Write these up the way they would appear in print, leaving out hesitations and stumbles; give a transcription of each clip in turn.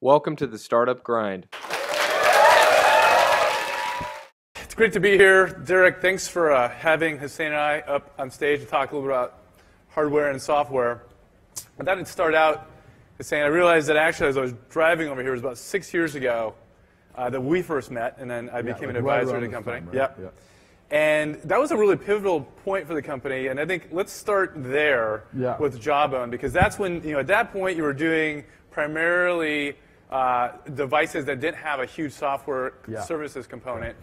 Welcome to the Startup Grind. It's great to be here. Derek, thanks for having Hosain and I up on stage to talk a little bit about hardware and software. I thought I'd start out Hosain, I realized that actually as I was driving over here, it was about 6 years ago that we first met, and then I became an advisor to the company. Time, right? Yeah. And that was a really pivotal point for the company, and I think let's start there with Jawbone, because that's when, at that point you were doing primarily devices that didn't have a huge software services component.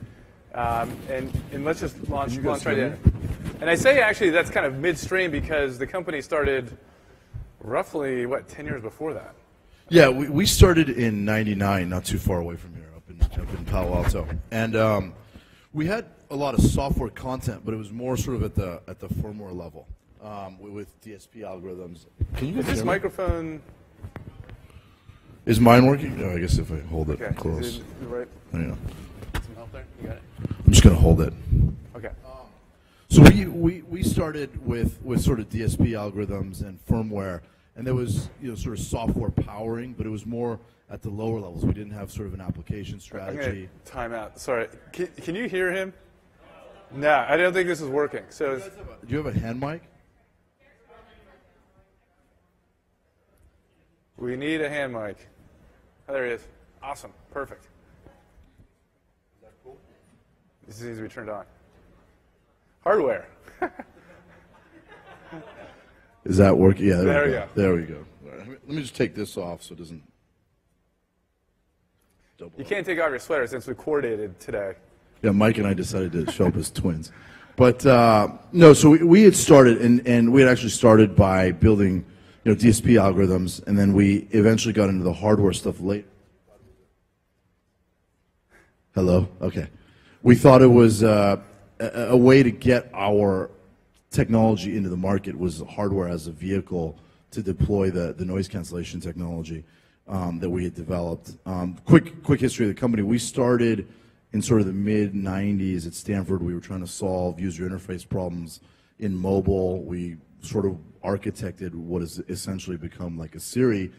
And let's just launch right in. And I say actually that's kind of midstream because the company started roughly, 10 years before that? Yeah, we started in '99, not too far away from here, up in Palo Alto. And we had a lot of software content, but it was more sort of at the firmware level with DSP algorithms. Can you guys Is this microphone... Is mine working? No, I guess if I hold it close. Is it right? I know. Some help there? You got it? I'm just going to hold it. Okay. So we started with sort of DSP algorithms and firmware, and there was sort of software powering, but it was more at the lower levels. We didn't have sort of an application strategy. Time out. Sorry. Can you hear him? No, I don't think this is working. So, Do you have a hand mic? We need a hand mic. Oh, there he is. Awesome. Perfect. Is that cool? This needs to be turned on. Hardware. Is that working? Yeah, there we go. There we go. All right, let me just take this off so it doesn't double. You can't take off your sweater since we coordinated today. Yeah, Mike and I decided to show up as twins. But no, so we had started, and we had actually started by building DSP algorithms, and then we eventually got into the hardware stuff later. Hello? Okay. We thought it was a way to get our technology into the market was hardware as a vehicle to deploy the noise cancellation technology that we had developed. Quick history of the company. We started in sort of the mid-'90s at Stanford. We were trying to solve user interface problems in mobile. We sort of architected what has essentially become like a Siri,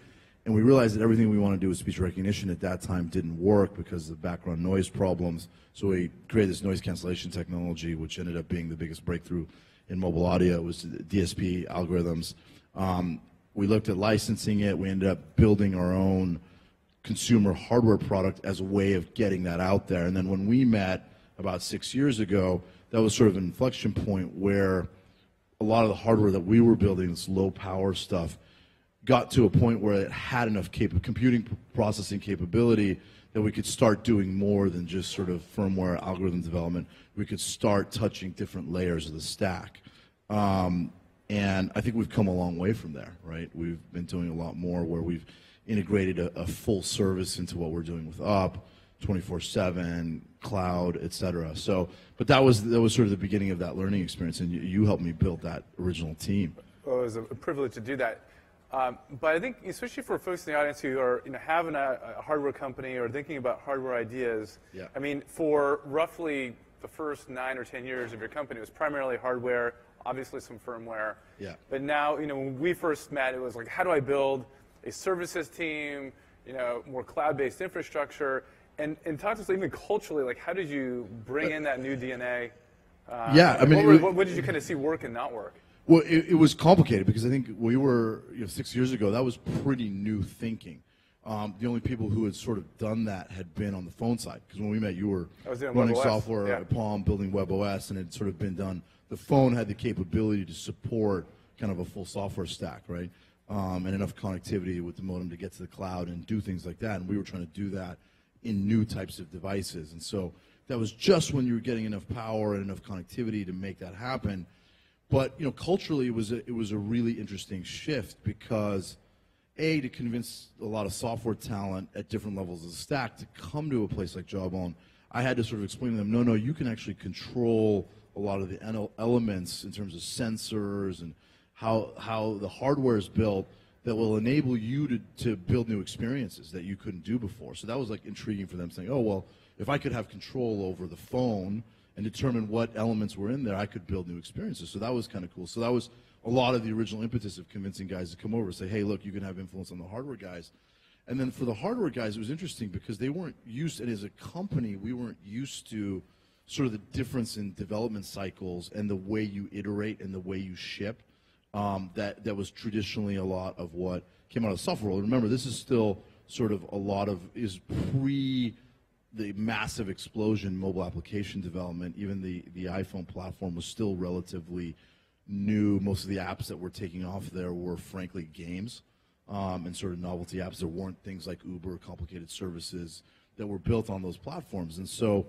and we realized that everything we wanted to do with speech recognition at that time didn't work because of background noise problems. So we created this noise cancellation technology, which ended up being the biggest breakthrough in mobile audio. It was DSP algorithms. We looked at licensing it. We ended up building our own consumer hardware product as a way of getting that out there. And then when we met about 6 years ago, that was sort of an inflection point where a lot of the hardware that we were building, this low power stuff, got to a point where it had enough computing processing capability that we could start doing more than just sort of firmware algorithm development. We could start touching different layers of the stack. And I think we've come a long way from there, right? We've been doing a lot more where we've integrated a full service into what we're doing with Up, 24/7, cloud, et cetera. So, but that was sort of the beginning of that learning experience, and you helped me build that original team. Well, it was a privilege to do that. But I think, especially for folks in the audience who are having a hardware company or thinking about hardware ideas, I mean, for roughly the first 9 or 10 years of your company, it was primarily hardware, obviously some firmware. But now, when we first met, it was like, how do I build a services team, more cloud-based infrastructure? And talk to us even culturally, like how did you bring in that new DNA? I mean, what did you kind of see work and not work? Well, it was complicated because I think we were 6 years ago. That was pretty new thinking. The only people who had sort of done that had been on the phone side. Because when we met, you were running software at Palm, building WebOS, and it had sort of been done. The phone had the capability to support kind of a full software stack, right? And enough connectivity with the modem to get to the cloud and do things like that. And we were trying to do that in new types of devices. And so that was just when you were getting enough power and enough connectivity to make that happen. But culturally, it was a really interesting shift because, to convince a lot of software talent at different levels of the stack to come to a place like Jawbone, I had to sort of explain to them, no, you can actually control a lot of the elements in terms of sensors and how the hardware is built that will enable you to build new experiences that you couldn't do before. So that was like intriguing for them, saying, oh, well, if I could have control over the phone and determine what elements were in there, I could build new experiences. So that was kind of cool. So that was a lot of the original impetus of convincing guys to come over and say, hey, look, you can have influence on the hardware guys. And then for the hardware guys, it was interesting because they weren't used, and as a company, we weren't used to sort of the difference in development cycles and the way you iterate and the way you ship. That was traditionally a lot of what came out of the software world. Remember, this is still sort of a lot of is pre the massive explosion mobile application development. Even the iPhone platform was still relatively new. Most of the apps that were taking off there were frankly games and sort of novelty apps. There weren't things like Uber, complicated services that were built on those platforms. And so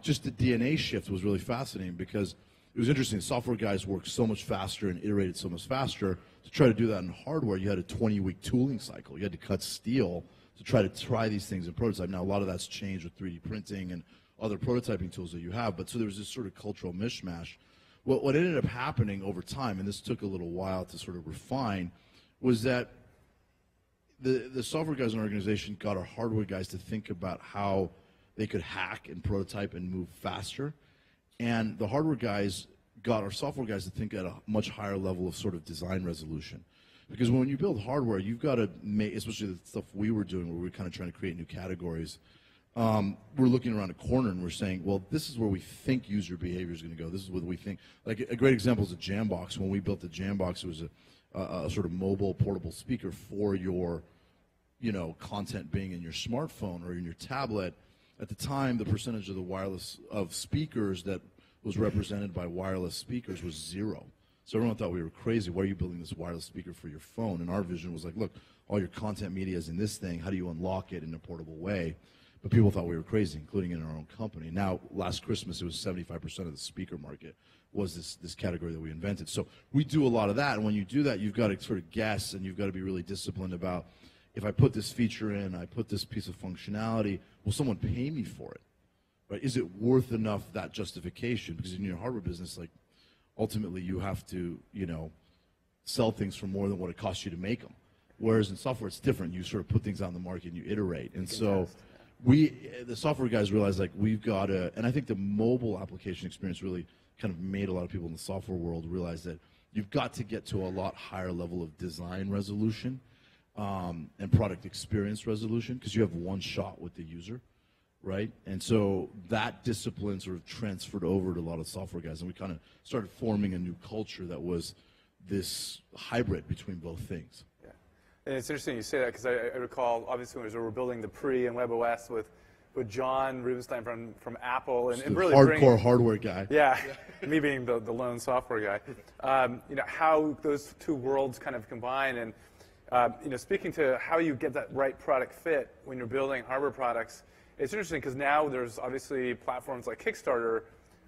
just the DNA shift was really fascinating because it was interesting. Software guys worked so much faster and iterated so much faster. To try to do that in hardware, you had a 20-week tooling cycle. You had to cut steel to try these things in prototype. Now, a lot of that's changed with 3D printing and other prototyping tools that you have, but so there was this sort of cultural mishmash. What ended up happening over time, and this took a little while to sort of refine, was that the software guys in our organization got our hardware guys to think about how they could hack and prototype and move faster. And the hardware guys got our software guys to think at a much higher level of sort of design resolution. Because when you build hardware, you've got to make, especially the stuff we were doing where we were kind of trying to create new categories, we're looking around a corner and we're saying, well, this is where we think user behavior is going to go. This is what we think. Like a great example is a JAMBOX. When we built the JAMBOX, it was a sort of mobile portable speaker for your, content being in your smartphone or in your tablet. At the time, the percentage of the wireless of speakers that was represented by wireless speakers was 0. So everyone thought we were crazy. Why are you building this wireless speaker for your phone? And our vision was like, look, all your content media is in this thing. How do you unlock it in a portable way? But people thought we were crazy, including in our own company. Now, last Christmas, it was 75% of the speaker market was this category that we invented. So we do a lot of that. And when you do that, you've got to sort of guess, and you've got to be really disciplined about, if I put this feature in, I put this piece of functionality, will someone pay me for it? Right? Is it worth enough that justification? Because in your hardware business, like, ultimately you have to, sell things for more than what it costs you to make them. Whereas in software, it's different. You sort of put things out in the market and you iterate. And so the software guys realized, like, we've got to, and I think the mobile application experience really kind of made a lot of people in the software world realize that you've got to get to a lot higher level of design resolution and product experience resolution, because you have one shot with the user, right? And so that discipline sort of transferred over to a lot of software guys, and we kind of started forming a new culture that was this hybrid between both things. Yeah, and it's interesting you say that, because I recall, obviously, when we were building the Pre and WebOS with John Rubenstein from Apple, and really hardcore hardware guy. Yeah, me being the lone software guy. How those two worlds kind of combine, and speaking to how you get that right product fit when you're building hardware products, it's interesting because now there's obviously platforms like Kickstarter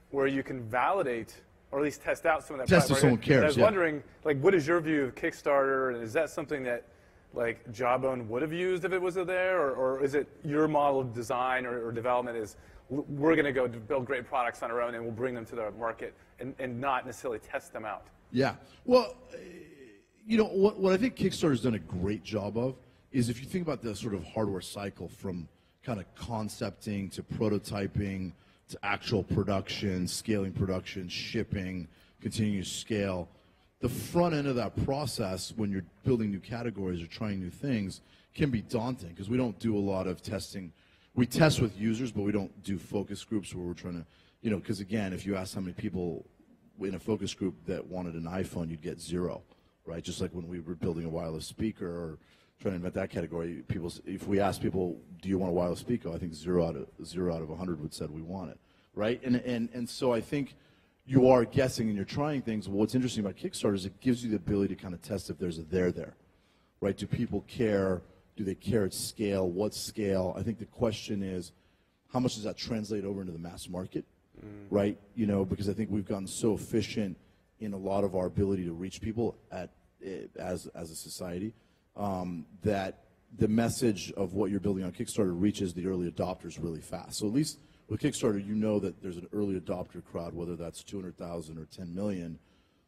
where you can validate or at least test out some of that. Test if someone cares. And I was wondering, like, what is your view of Kickstarter, and is that something that, like, Jawbone would have used if it was there, or is it your model of design or development is we're going to go build great products on our own and we'll bring them to the market and not necessarily test them out? Yeah. Well, what I think Kickstarter's done a great job of is, if you think about the sort of hardware cycle from kind of concepting to prototyping to actual production, scaling production, shipping, continuing to scale, the front end of that process when you're building new categories or trying new things can be daunting, because we don't do a lot of testing. We test with users, but we don't do focus groups where we're trying to, because again, if you ask how many people in a focus group that wanted an iPhone, you'd get 0. Right, just like when we were building a wireless speaker or trying to invent that category, if we asked people, do you want a wireless speaker? I think 0 out of 100 would said we want it, right? And so I think you are guessing and you're trying things. Well, what's interesting about Kickstarter is it gives you the ability to kind of test if there's a there, right? Do people care? Do they care at scale? What scale? I think the question is, how much does that translate over into the mass market, right? Because I think we've gotten so efficient in a lot of our ability to reach people as a society, that the message of what you're building on Kickstarter reaches the early adopters really fast. So at least with Kickstarter, that there's an early adopter crowd, whether that's 200,000 or 10 million,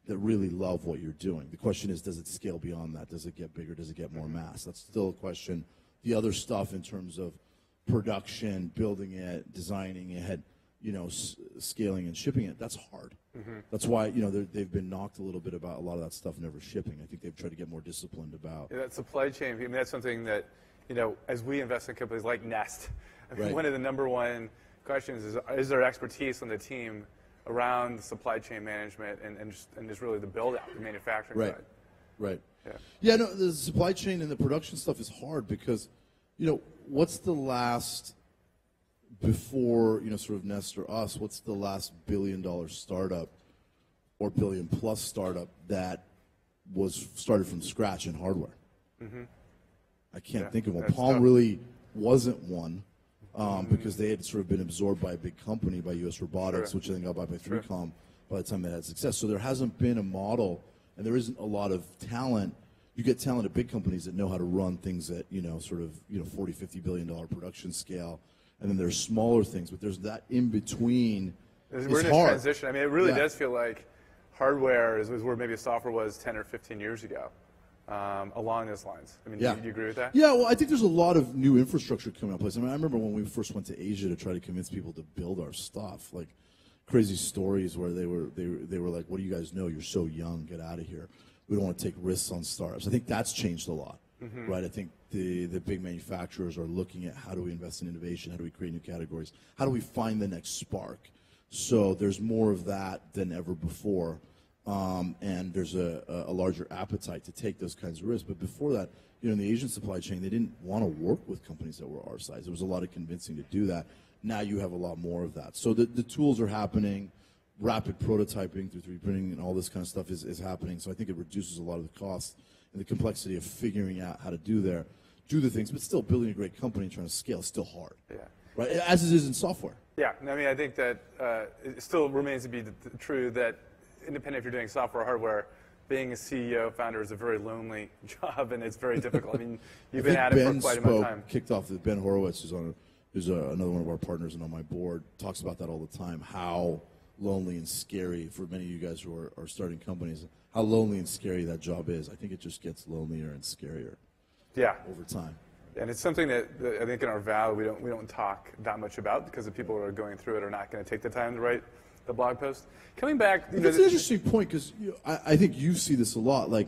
that really love what you're doing. The question is, does it scale beyond that? Does it get bigger? Does it get more mass? That's still a question. The other stuff in terms of production, building it, designing it, scaling and shipping it, that's hard. That's why, they've been knocked a little bit about a lot of that stuff never shipping. I think they've tried to get more disciplined about. Yeah, that supply chain, that's something that as we invest in companies like Nest, I mean, Right. one of the number one questions is there expertise on the team around the supply chain management and just really the build out, the manufacturing Right. side. Right. Yeah. No, the supply chain and the production stuff is hard because, what's the last, before, sort of Nest or us, what's the last billion-dollar startup or billion-plus startup that was started from scratch in hardware? Mm-hmm. I can't think of one. Palm really wasn't one because they had sort of been absorbed by a big company, by U.S. Robotics, which then got bought by 3Com by the time they had success. So there hasn't been a model, and there isn't a lot of talent. You get talent at big companies that know how to run things at, sort of, $40, $50 billion production scale. And then there's smaller things, but there's that in between. We're in this transition. I mean, it really does feel like hardware is where maybe software was 10 or 15 years ago, along those lines. I mean, do you agree with that? Yeah, well, I think there's a lot of new infrastructure coming up place. I mean, I remember when we first went to Asia to try to convince people to build our stuff, like crazy stories where they were like, "What do you guys know? You're so young. Get out of here. We don't want to take risks on startups." I think that's changed a lot, right? I think the big manufacturers are looking at how do we invest in innovation, how do we create new categories, how do we find the next spark. So there's more of that than ever before, and there's a larger appetite to take those kinds of risks. But before that, in the Asian supply chain, they didn't want to work with companies that were our size. There was a lot of convincing to do that. Now you have a lot more of that. So the tools are happening. Rapid prototyping through 3D printing and all this kind of stuff is happening. So I think it reduces a lot of the cost and the complexity of figuring out how to do the things, but still building a great company and trying to scale is still hard. Yeah. Right? As it is in software. Yeah. I mean, I think that it still remains to be true that independent if you're doing software or hardware, being a CEO, founder is a very lonely job and it's very difficult. I mean, you've been at it for quite a amount of time. Kicked off with Ben Horowitz, who's another one of our partners and on my board, talks about that all the time, how lonely and scary for many of you guys who are starting companies, how lonely and scary that job is. I think it just gets lonelier and scarier over time. And it's something that I think in our valley we don't talk that much about because the people who are going through it are not going to take the time to write the blog post. Coming back, it's an interesting point because I think you see this a lot. Like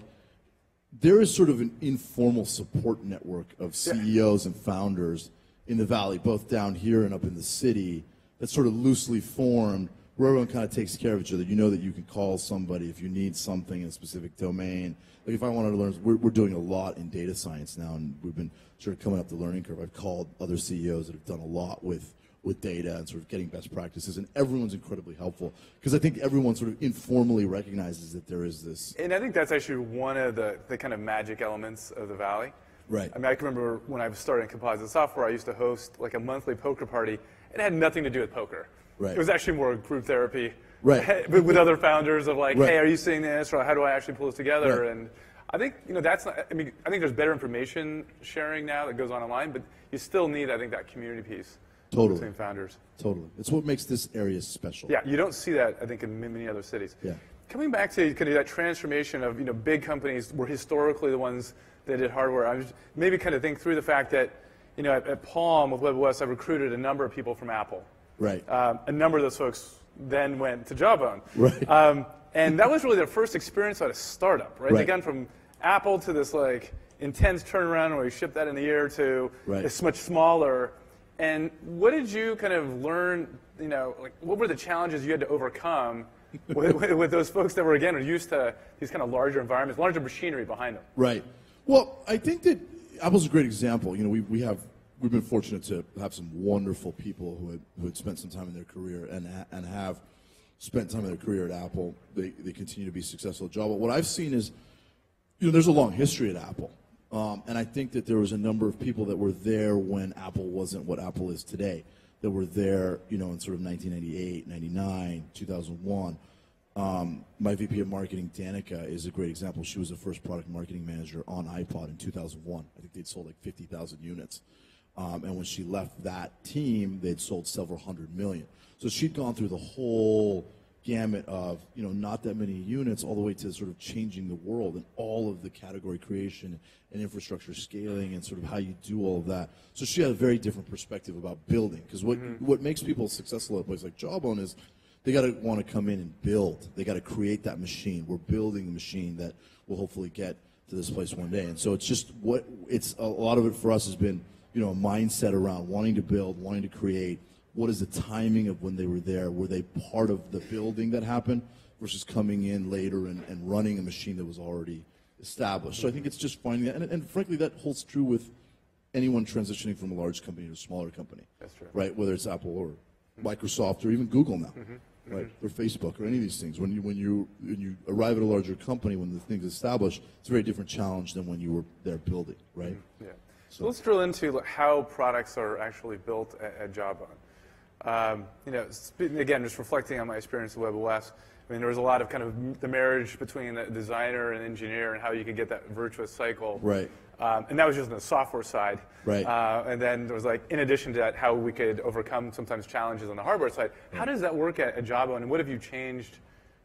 there is sort of an informal support network of CEOs and founders in the valley, both down here and up in the city, that's sort of loosely formed, where everyone kind of takes care of each other. You know that you can call somebody if you need something in a specific domain. Like if I wanted to learn, we're doing a lot in data science now, and we've been sort of coming up the learning curve. I've called other CEOs that have done a lot with data and sort of getting best practices, and everyone's incredibly helpful because I think everyone sort of informally recognizes that there is this. And I think that's actually one of the kind of magic elements of the valley. Right. I mean, I can remember when I was starting composite software, I used to host like a monthly poker party. It had nothing to do with poker. Right. It was actually more group therapy. Right. With other founders of like, hey, are you seeing this, or how do I actually pull this together? Right. And I think that's not. I mean, I think there's better information sharing now that goes on online, but you still need, I think, that community piece. Totally. Between founders. Totally. It's what makes this area special. Yeah, you don't see that, I think, in many other cities. Yeah. Coming back to kind of that transformation of big companies were historically the ones that did hardware. I was maybe kind of think through the fact that at Palm with WebOS, I recruited a number of people from Apple. Right. A number of those folks then went to Jawbone. Right. And that was really their first experience at a startup, right? Right. They gone from Apple to this like intense turnaround where we shipped that in a year to it's much smaller. And what did you kind of learn, like what were the challenges you had to overcome with those folks that were, again, used to these kind of larger environments, larger machinery behind them? Right. Well, I think that Apple's a great example. We've been fortunate to have some wonderful people who had spent some time in their career and have spent time in their career at Apple. They continue to be successful at Java. What I've seen is, there's a long history at Apple. And I think that there was a number of people that were there when Apple wasn't what Apple is today, that were there, in sort of 1998, 99, 2001. My VP of marketing, Danica, is a great example. She was the first product marketing manager on iPod in 2001. I think they'd sold like 50,000 units. And when she left that team, they'd sold several hundred million. So she'd gone through the whole gamut of, not that many units all the way to sort of changing the world and all of the category creation and infrastructure scaling and sort of how you do all of that. So she had a very different perspective about building, because what makes people successful at a place like Jawbone is they got to want to come in and build. They got to create that machine. We're building a machine that will hopefully get to this place one day. And so it's just a lot of it for us has been, a mindset around wanting to build, wanting to create. What is the timing of when they were there? Were they part of the building that happened versus coming in later and running a machine that was already established? So I think it's just finding that, and frankly, that holds true with anyone transitioning from a large company to a smaller company. That's true. Right? Whether it's Apple or Microsoft or even Google now, right? Or Facebook or any of these things. When you arrive at a larger company, when the thing's established, it's a very different challenge than when you were there building, right? Yeah. So let's drill into how products are actually built at Jawbone. Again, just reflecting on my experience at WebOS, I mean, there was a lot of kind of the marriage between the designer and engineer and how you could get that virtuous cycle. Right. And that was just on the software side. Right. And then there was in addition to that, how we could overcome sometimes challenges on the hardware side. How does that work at Jawbone, and what have you changed,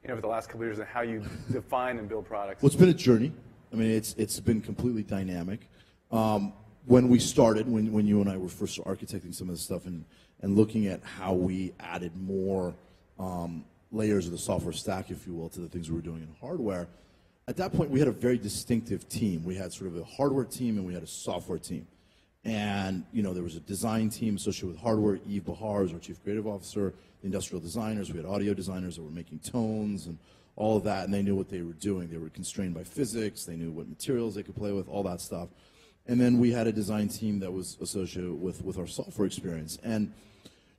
over the last couple of years in how you define and build products? Well, it's been a journey. I mean, it's been completely dynamic. When we started, when you and I were first architecting some of this stuff and looking at how we added more layers of the software stack, if you will, to the things we were doing in hardware, at that point we had a very distinctive team. We had sort of a hardware team and we had a software team. And there was a design team associated with hardware. Yves Bahar was our chief creative officer, the industrial designers. We had audio designers that were making tones and all of that, and they knew what they were doing. They were constrained by physics. They knew what materials they could play with, all that stuff. And then we had a design team that was associated with our software experience. And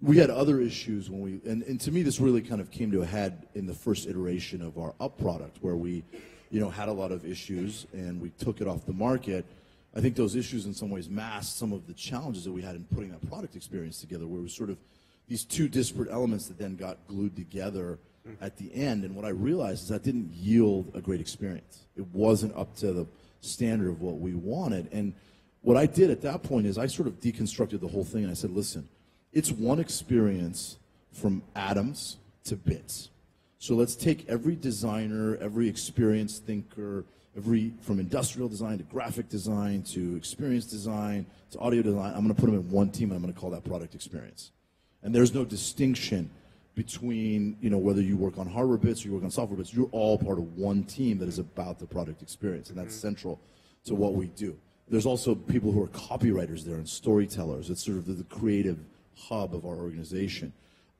we had other issues and to me this really kind of came to a head in the first iteration of our Up product, where we had a lot of issues and we took it off the market. I think those issues in some ways masked some of the challenges that we had in putting that product experience together, where it was sort of these two disparate elements that then got glued together at the end. And what I realized is that didn't yield a great experience. It wasn't up to the standard of what we wanted. And what I did at that point is I sort of deconstructed the whole thing and I said, listen, it's one experience from atoms to bits. So let's take every designer, every experienced thinker, from industrial design to graphic design to experience design to audio design, I'm going to put them in one team and I'm going to call that product experience. And there's no distinction between whether you work on hardware bits or you work on software bits. You're all part of one team that is about the product experience, and that's central to what we do. There's also people who are copywriters there and storytellers. It's sort of the creative hub of our organization.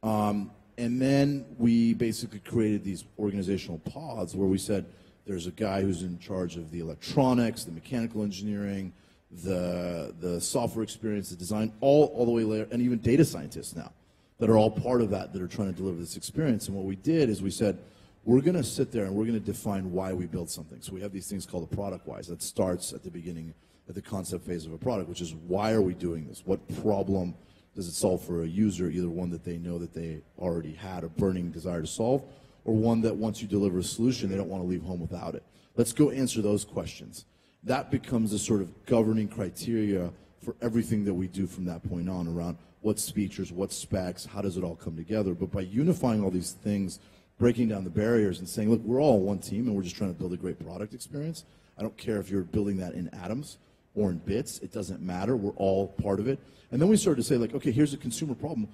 And then we basically created these organizational pods where we said there's a guy who's in charge of the electronics, the mechanical engineering, the software experience, the design, all the way later, and even data scientists now that are all part of that are trying to deliver this experience. And what we did is we said, we're going to sit there and we're going to define why we build something. So we have these things called the product whys. That starts at the beginning, at the concept phase of a product, which is why are we doing this? What problem does it solve for a user, either one that they know that they already had a burning desire to solve, or one that once you deliver a solution, they don't want to leave home without it. Let's go answer those questions. That becomes a sort of governing criteria for everything that we do from that point on around what's features, what's specs, how does it all come together. But by unifying all these things, breaking down the barriers and saying, look, we're all one team and we're just trying to build a great product experience. I don't care if you're building that in atoms or in bits. It doesn't matter. We're all part of it. And then we started to say, okay, here's a consumer problem.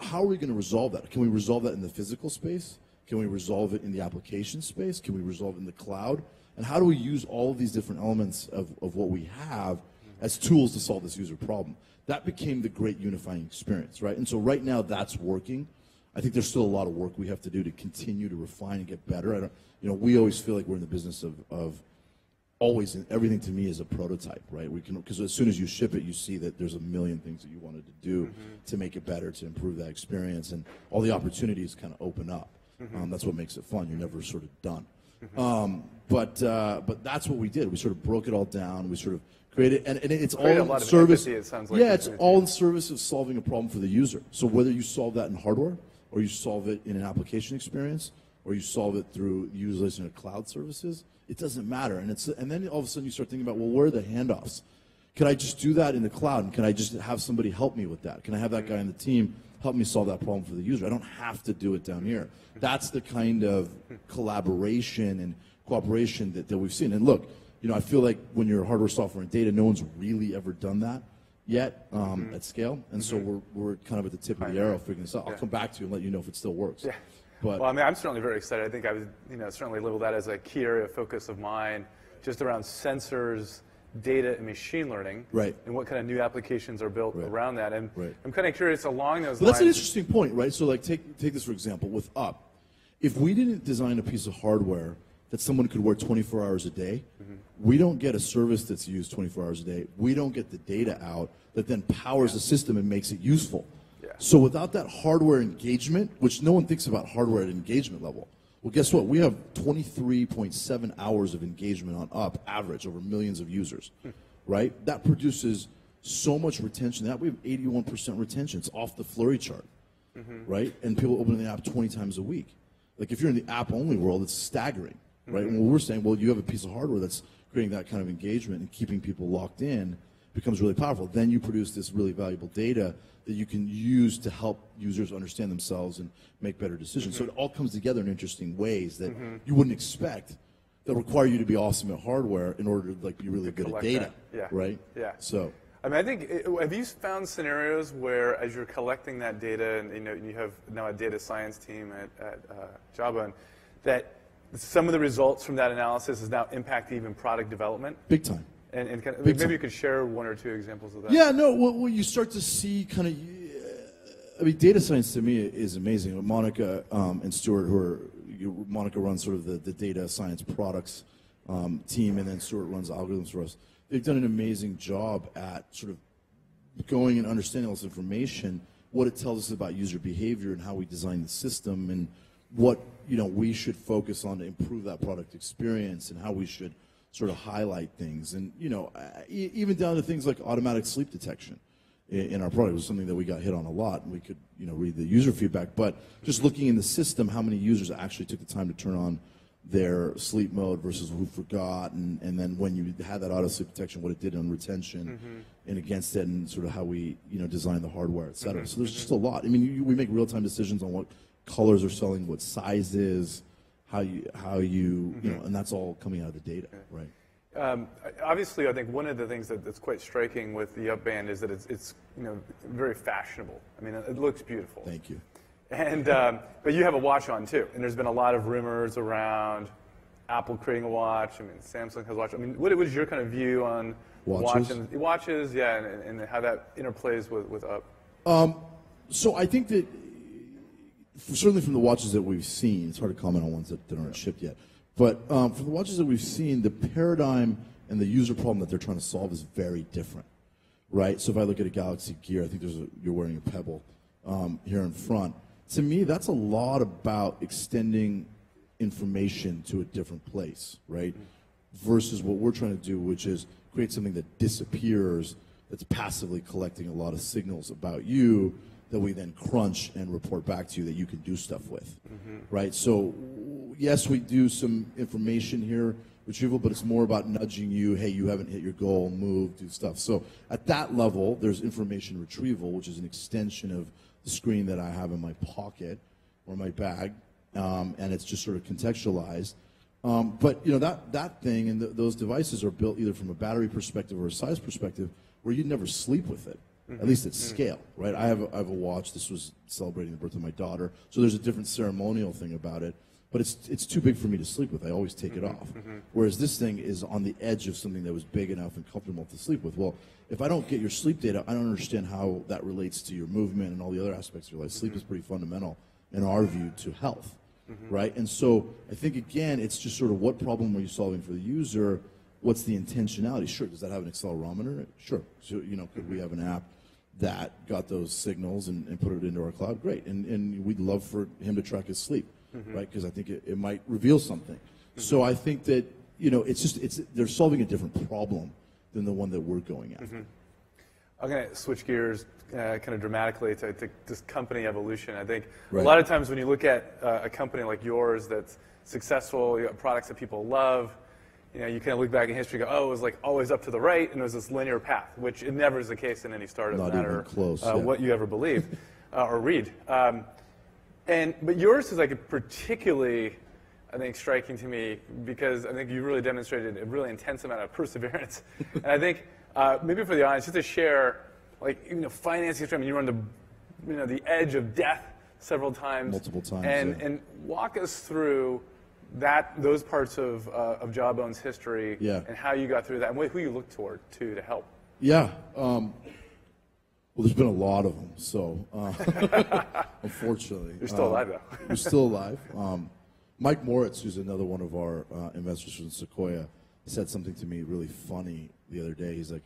How are we going to resolve that? Can we resolve that in the physical space? Can we resolve it in the application space? Can we resolve it in the cloud? And how do we use all of these different elements of what we have as tools to solve this user problem? That became the great unifying experience, right? And so right now that's working. I think there's still a lot of work we have to do to continue to refine and get better. We always feel like we're in the business of always, everything to me is a prototype, right? Because as soon as you ship it, you see that there's a million things that you wanted to do to make it better, to improve that experience, and all the opportunities kind of open up. That's what makes it fun. You're never sort of done. But that's what we did. We sort of broke it all down. We sort of created, and it's all in service. Empathy, it sounds like. Yeah, it's all in service of solving a problem for the user. So whether you solve that in hardware, or you solve it in an application experience, or you solve it through utilization of cloud services, it doesn't matter. And then all of a sudden you start thinking about, well, where are the handoffs? Can I just do that in the cloud? And can I just have somebody help me with that? Can I have that guy on the team help me solve that problem for the user? I don't have to do it down here. That's the kind of collaboration and cooperation that we've seen. And look, I feel like when you're hardware, software, and data, no one's really ever done that yet at scale. And so we're kind of at the tip of the arrow figuring this out. I'll come back to you and let you know if it still works. Yeah. But, well, I mean, I'm certainly very excited. I think I would, certainly label that as a key area of focus of mine. just around sensors, data, and machine learning, right, and what kind of new applications are built around that. And I'm kind of curious along those lines. That's an interesting point, right? So like take this for example with Up. If we didn't design a piece of hardware that someone could wear 24 hours a day, we don't get a service that's used 24 hours a day. We don't get the data out that then powers the system and makes it useful. So without that hardware engagement, which no one thinks about hardware at engagement level, well, guess what? We have 23.7 hours of engagement on Up, average, over millions of users, right? That produces so much retention. That we have 81% retention. It's off the Flurry chart, right? And people open the app 20 times a week. Like if you're in the app-only world, it's staggering, right? And what we're saying, well, you have a piece of hardware that's creating that kind of engagement and keeping people locked in becomes really powerful. Then you produce this really valuable data that you can use to help users understand themselves and make better decisions. So it all comes together in interesting ways that you wouldn't expect that require you to be awesome at hardware in order to like be really good at data, right? Yeah. So, I mean, I think have you found scenarios where, as you're collecting that data, and you have now a data science team at Jawbone, that some of the results from that analysis is now impacting even product development? Big time. And kind of, maybe you could share one or two examples of that. Yeah, no, well you start to see kind of, I mean, data science to me is amazing. Monica and Stuart, Monica runs sort of the data science products team, and then Stuart runs algorithms for us. They've done an amazing job at sort of going and understanding all this information, what it tells us about user behavior and how we design the system, and what we should focus on to improve that product experience, and how we should sort of highlight things, and even down to things like automatic sleep detection in our product was something that we got hit on a lot, and we could read the user feedback. But just looking in the system, how many users actually took the time to turn on their sleep mode versus who forgot, and then when you had that auto sleep detection, what it did on retention and against it, and sort of how we design the hardware, et cetera. So there's just a lot. I mean, we make real-time decisions on what colors are selling, what sizes, how you and that's all coming out of the data, right? Obviously, I think one of the things that's quite striking with the Up Band is that it's very fashionable. I mean, it looks beautiful. Thank you. And but you have a watch on too, and there's been a lot of rumors around Apple creating a watch. I mean, Samsung has a watch. I mean, what is your kind of view on watches? Yeah, and how that interplays with Up? So I think that certainly from the watches that we've seen, it's hard to comment on ones that aren't shipped yet, but from the watches that we've seen, the paradigm and the user problem that they're trying to solve is very different, right? So if I look at a Galaxy Gear, I think you're wearing a Pebble here in front. To me, that's a lot about extending information to a different place, right? Versus what we're trying to do, which is create something that disappears, that's passively collecting a lot of signals about you that we then crunch and report back to you that you can do stuff with, right? So yes, we do some information here, retrieval, but it's more about nudging you, hey, you haven't hit your goal, move, do stuff. So at that level, there's information retrieval, which is an extension of the screen that I have in my pocket or my bag, and it's just sort of contextualized. But that thing and those devices are built either from a battery perspective or a size perspective where you'd never sleep with it. At least at scale, right? I have a watch. This was celebrating the birth of my daughter, so there's a different ceremonial thing about it. But it's too big for me to sleep with. I always take it off. Whereas this thing is on the edge of something that was big enough and comfortable to sleep with. Well, if I don't get your sleep data, I don't understand how that relates to your movement and all the other aspects of your life. Sleep is pretty fundamental, in our view, to health, right? And so I think, again, it's just sort of what problem are you solving for the user? What's the intentionality? Sure, does that have an accelerometer? Sure. So, could we have an app that got those signals and put it into our cloud? Great. And we'd love for him to track his sleep, right? Because I think it might reveal something. So I think that, they're solving a different problem than the one that we're going after. I'm going to switch gears kind of dramatically to this company evolution. I think a lot of times when you look at a company like yours that's successful, you got products that people love, you kind of look back in history and go, oh, it was like always up to the right, and it was this linear path, which it never is the case in any startup, no matter what you ever believe or read. But yours is like a particularly, I think, striking to me because I think you really demonstrated a really intense amount of perseverance. And I think maybe for the audience, just to share, like, financing, I mean, you were on the edge of death several times. Multiple times. And walk us through those parts of Jawbone's history and how you got through that, and who you look toward to help. Yeah. Well, there's been a lot of them, so unfortunately. You're still alive, though. We're still alive. Mike Moritz, who's another one of our investors from Sequoia, said something to me really funny the other day. He's like,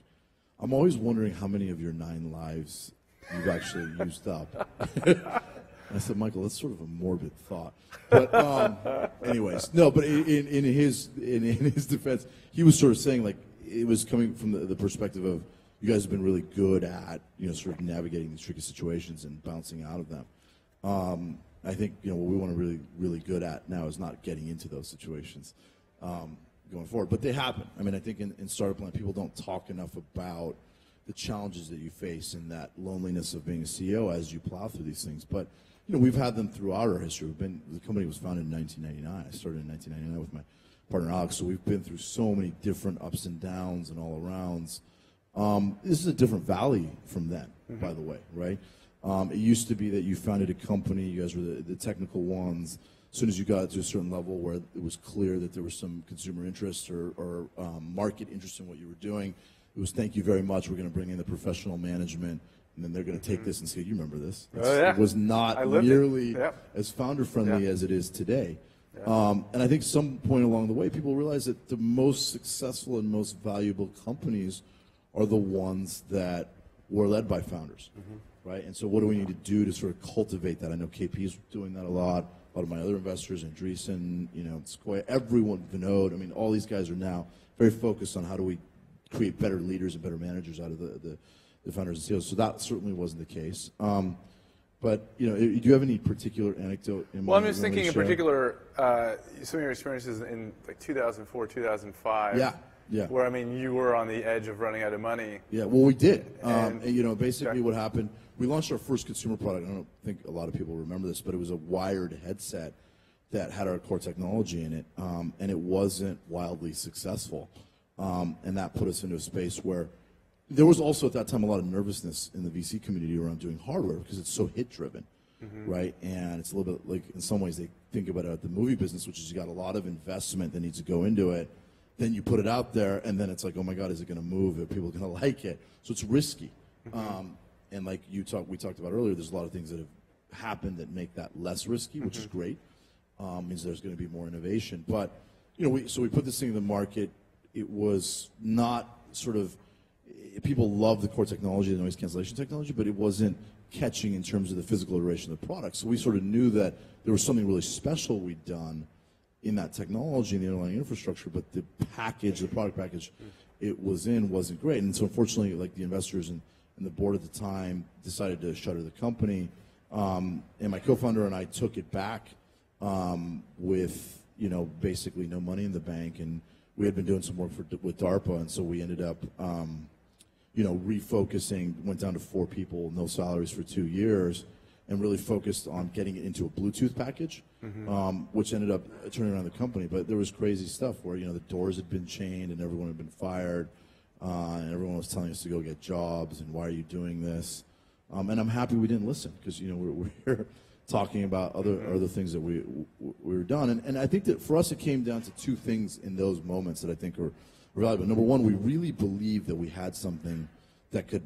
I'm always wondering how many of your 9 lives you've actually used up. I said, Michael, that's sort of a morbid thought. But anyways, no, but in his defense, he was sort of saying, like, it was coming from the perspective of, you guys have been really good at, sort of navigating these tricky situations and bouncing out of them. I think, what we want to really, really good at now is not getting into those situations going forward. But they happen. I mean, I think in startup land, people don't talk enough about the challenges that you face and that loneliness of being a CEO as you plow through these things. But, we've had them throughout our history. The company was founded in 1999. I started in 1999 with my partner Alex. So we've been through so many different ups and downs and all arounds. This is a different valley from then, by the way, right? It used to be that you founded a company, you guys were the technical ones. As soon as you got to a certain level where it was clear that there was some consumer interest or market interest in what you were doing, it was thank you very much, we're going to bring in the professional management, and then they're going to take this and say, you remember this. It was not nearly as founder-friendly as it is today. And I think some point along the way, people realized that the most successful and most valuable companies are the ones that were led by founders, right? And so what do we need to do to sort of cultivate that? I know KP's doing that a lot of my other investors, Andreessen, Sequoia, everyone, Vinod, I mean, all these guys are now very focused on how do we create better leaders and better managers out of the founders and CEOs. So that certainly wasn't the case. But, do you have any particular anecdote? Well, I'm just thinking in particular, some of your experiences in like 2004, 2005. Yeah. Where, I mean, you were on the edge of running out of money. Yeah, well, we did. And basically what happened, we launched our first consumer product. I don't think a lot of people remember this, but it was a wired headset that had our core technology in it, and it wasn't wildly successful. And that put us into a space where there was also at that time a lot of nervousness in the VC community around doing hardware because it's so hit-driven, right? And it's a little bit like, in some ways, they think about it at the movie business, which is you got a lot of investment that needs to go into it. Then you put it out there, and then it's like, oh my God, is it going to move? Are people going to like it? So it's risky. And like we talked about earlier, there's a lot of things that have happened that make that less risky, which is great. Means there's going to be more innovation. But so we put this thing in the market. It was not sort of, people love the core technology, the noise cancellation technology, but it wasn't catching in terms of the physical iteration of the product. So we sort of knew that there was something really special we'd done in that technology and the underlying infrastructure, but the package, the product package it was in wasn't great. And so unfortunately, like the investors and the board at the time decided to shutter the company. And my co-founder and I took it back with, basically no money in the bank. And we had been doing some work with DARPA, and so we ended up, refocusing, went down to 4 people, no salaries for 2 years, and really focused on getting it into a Bluetooth package, which ended up turning around the company. But there was crazy stuff where, the doors had been chained and everyone had been fired, and everyone was telling us to go get jobs, and why are you doing this? And I'm happy we didn't listen because, we're talking about other things that we were done. And I think that for us it came down to 2 things in those moments that I think are valuable. Number one, we really believed that we had something that could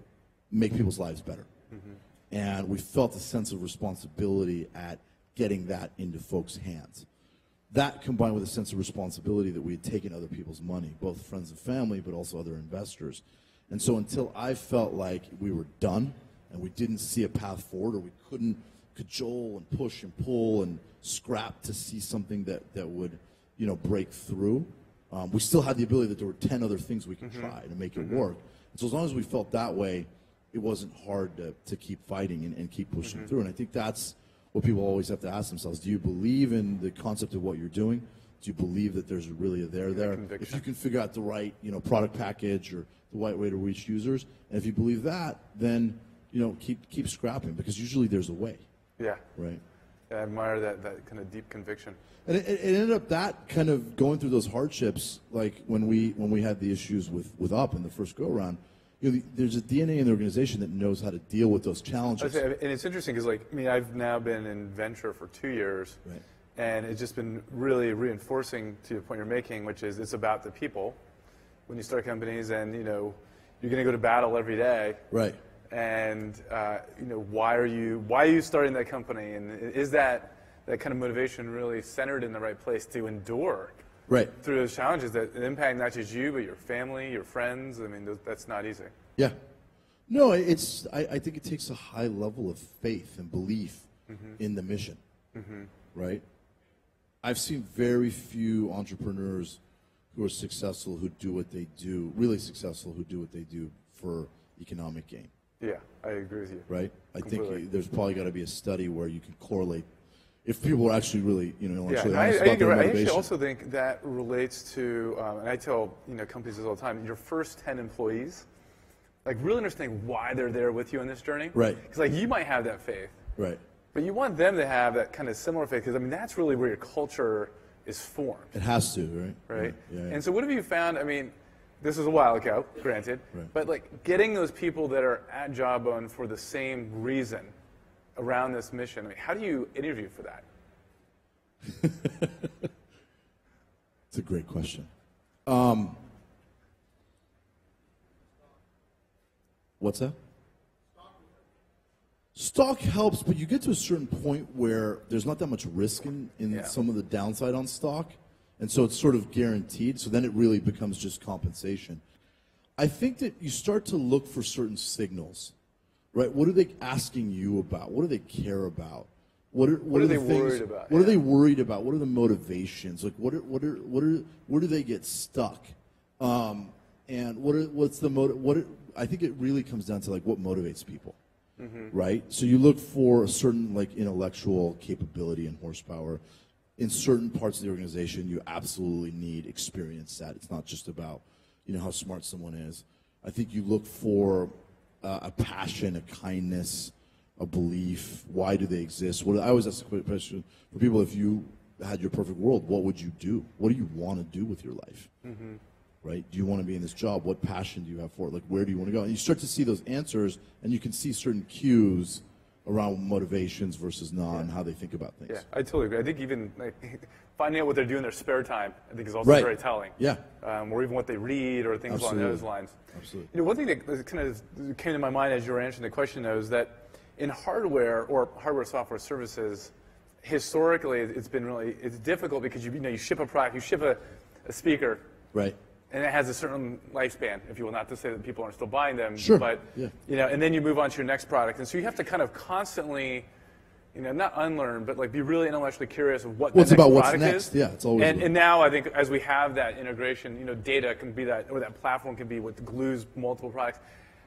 make people's lives better. And we felt a sense of responsibility at getting that into folks' hands. That combined with a sense of responsibility that we had taken other people's money, both friends and family, but also other investors. And so until I felt like we were done and we didn't see a path forward, or we couldn't cajole and push and pull and scrap to see something that would, break through, we still had the ability that there were 10 other things we could try to make it work. And so as long as we felt that way, it wasn't hard to keep fighting and keep pushing through. And I think that's what people always have to ask themselves. Do you believe in the concept of what you're doing? Do you believe that there's really a there there? If you can figure out the right, product package or the right way to reach users, and if you believe that, then, keep scrapping, because usually there's a way. Yeah. Right. I admire that kind of deep conviction. And it ended up that kind of going through those hardships, like when we had the issues with Up in the first go around. There's a DNA in the organization that knows how to deal with those challenges. And it's interesting because, I've now been in venture for 2 years, And it's just been really reinforcing to the point you're making, which is it's about the people. When you start companies, and you're going to go to battle every day. Right. And why are you starting that company? And is that kind of motivation really centered in the right place to endure right through those challenges that impact not just you, but your family, your friends? I mean, that's not easy. Yeah. No, I think it takes a high level of faith and belief in the mission, right? I've seen very few entrepreneurs who are successful, who do what they do, really successful, who do what they do for economic gain. Yeah, I agree with you. Right? I Completely. think there's probably got to be a study where you can correlate if people are actually really, honest I about their I motivation. actually also think that relates to, and I tell companies this all the time, your first 10 employees, like really understanding why they're there with you on this journey. Right. Because like you might have that faith. Right. But you want them to have that kind of similar faith, because I mean that's really where your culture is formed. It has to, right? Right. Yeah. And so what have you found? I mean, this is a while ago, granted, but like getting those people that are at Jawbone for the same reason around this mission. I mean, how do you interview for that? It's a great question. What's that? Stock helps, but you get to a certain point where there's not that much risk in some of the downside on stock, and so it's sort of guaranteed, so then it really becomes just compensation. I think that you start to look for certain signals, right? What are they asking you about? What do they care about? What are they the things, worried about? What are they worried about? What are the motivations? Like where do they get stuck? And what's the motive? I think it really comes down to like what motivates people. Right? So you look for a certain like intellectual capability and horsepower. In certain parts of the organization, you absolutely need experience set. It's not just about how smart someone is. I think you look for a passion, a kindness, a belief. Why do they exist? I always ask the question for people: if you had your perfect world, what would you do? What do you want to do with your life? Right? Do you want to be in this job? What passion do you have for it? Like, where do you want to go? And you start to see those answers, and you can see certain cues around motivations versus not, and how they think about things. Yeah, I totally agree. I think even like, finding out what they're doing in their spare time, I think is also very telling. Yeah. Or even what they read or things along those lines. Absolutely. One thing that kind of came to my mind as you were answering the question, though, is that in hardware or hardware software services, historically, it's difficult because you ship a product, you ship a speaker. Right. And it has a certain lifespan, if you will, not to say that people aren't still buying them. Sure. But, and then you move on to your next product. And so you have to kind of constantly, not unlearn, but like be really intellectually curious of what the next product is. Yeah, it's always. And now I think as we have that integration, data can be that, or that platform can be what glues multiple products.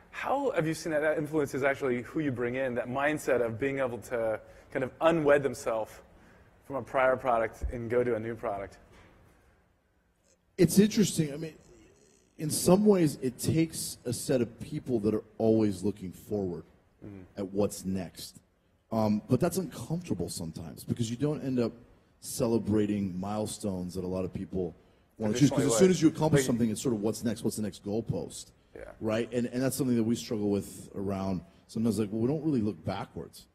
How have you seen that influences actually who you bring in, that mindset of being able to kind of unwed themselves from a prior product and go to a new product? It's interesting. I mean, in some ways, it takes a set of people that are always looking forward at what's next. But that's uncomfortable sometimes because you don't end up celebrating milestones that a lot of people want to choose. Because as soon as you accomplish something, it's sort of what's next? What's the next goalpost? Yeah. Right? And that's something that we struggle with around sometimes, like, well, we don't really look backwards.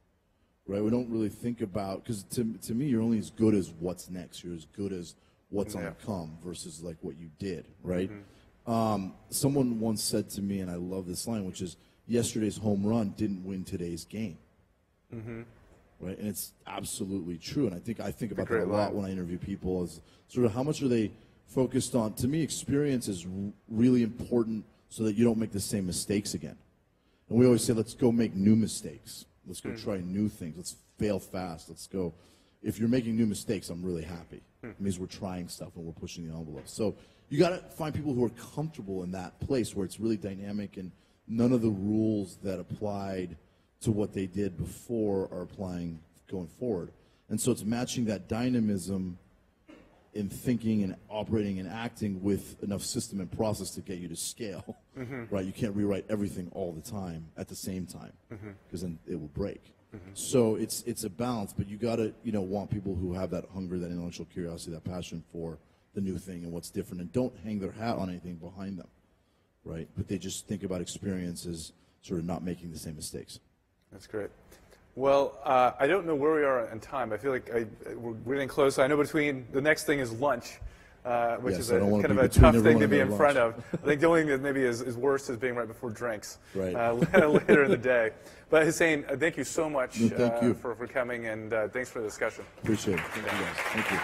Right? We don't really think about, because to me, you're only as good as what's next. You're as good as what's on the come versus like what you did, right? Someone once said to me, and I love this line, which is, yesterday's home run didn't win today's game. Right? And it's absolutely true. And I think about that a lot when I interview people, is sort of how much are they focused on. To me, experience is really important so that you don't make the same mistakes again. And we always say, let's go make new mistakes. Let's go try new things. Let's fail fast. Let's go. If you're making new mistakes, I'm really happy. It means we're trying stuff and we're pushing the envelope. So you got to find people who are comfortable in that place where it's really dynamic and none of the rules that applied to what they did before are applying going forward. And so it's matching that dynamism in thinking and operating and acting with enough system and process to get you to scale. Right? You can't rewrite everything all the time at the same time because then it will break. So it's a balance, but you got to want people who have that hunger, that intellectual curiosity, that passion for the new thing and what's different, and don't hang their hat on anything behind them, right? But they just think about experiences, sort of not making the same mistakes. That's great. Well, I don't know where we are in time. I feel like we're getting close. I know between the next thing is lunch, which is kind of a tough thing to be in front of. I think the only thing that maybe is worse is being right before drinks later in the day. But Hosain, thank you so much for coming, and thanks for the discussion. Appreciate it. Thank you.